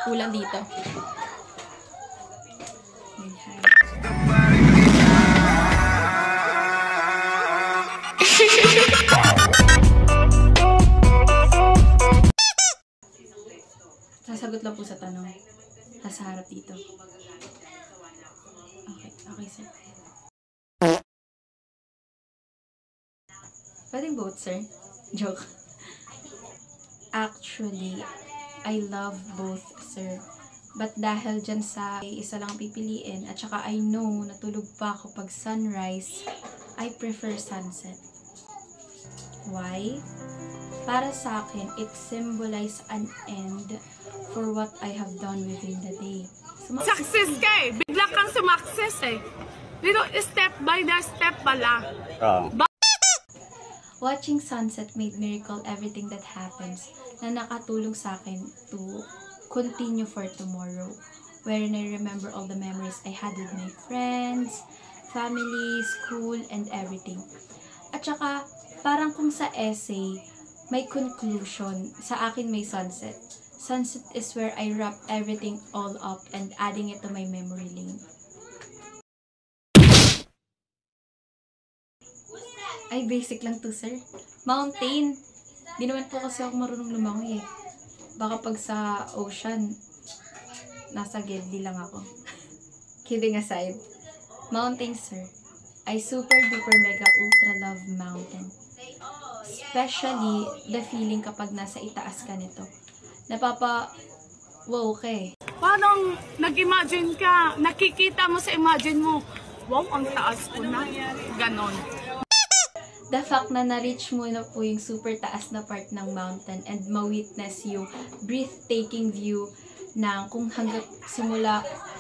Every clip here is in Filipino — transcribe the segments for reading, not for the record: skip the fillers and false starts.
Kulang dito. Sasagot lang po sa tanong. Sa harap dito. Okay, sir. Pwedeng both, sir. Joke. Actually, I love both, sir. But dahil dyan sa isa lang pipiliin, at saka I know natulog pa ako pag sunrise, I prefer sunset. Why? Para sa akin, it symbolizes an end for what I have done within the day. Success ka eh! Bigla kang sumakses eh! Dito, step by the step pala. Watching sunset made me recall everything that happens na nakatulong sa akin to continue for tomorrow. Wherein I remember all the memories I had with my friends, family, school, and everything. At saka, parang kung sa essay, may conclusion. Sa akin may sunset. Sunset is where I wrap everything all up and adding it to my memory lane. Ay, basic lang to, sir. Mountain. Di naman po kasi ako marunong lumangoy eh. Baka pag sa ocean, nasa gildi lang ako. Kidding aside. Mountain, sir. I super duper mega ultra love mountain. Especially the feeling kapag nasa itaas ka nito. Wow ka eh. Parang nag-imagine ka, nakikita mo sa imagine mo, wow, ang taas ko na. Ganon. The fact na na-reach mo na po yung super taas na part ng mountain and ma-witness yung breathtaking view na kung hanggang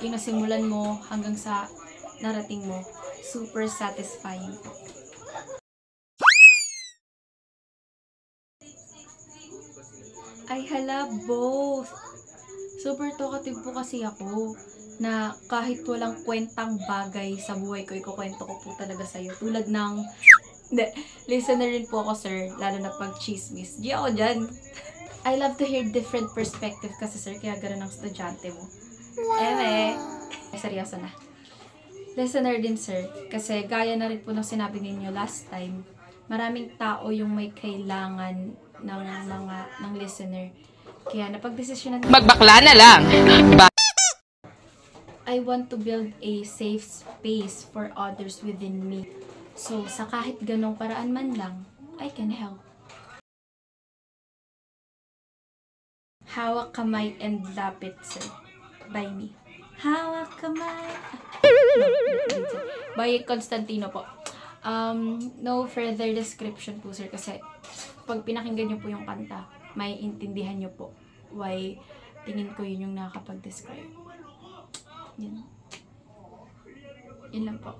yung nasimulan mo hanggang sa narating mo, super satisfying. Ay hala, both. Super talkative po kasi ako na kahit walang kwentang bagay sa buhay ko, ikukwento ko po talaga sa'yo. Tulad ng listener rin po ako, sir, lalo na pag chismis. Di ako dyan. I love to hear different perspective kasi, sir, kaya gano'n ang estudyante mo. Seryoso na. Listener din, sir, kasi gaya na rin po ng sinabi ninyo last time, maraming tao yung may kailangan ng listener. Kaya napagdesisyonan natin. Magbakla na lang! I want to build a safe space for others within me. So, sa kahit ganong paraan man lang, I can help. Hawak kamay and lapit, sir. By me. Hawak kamay. By Constantino po. No further description po, sir. Kasi, pag pinakinggan nyo po yung kanta, may intindihan nyo po why tingin ko yun yung nakakapag-describe. Yun. Yun lang po.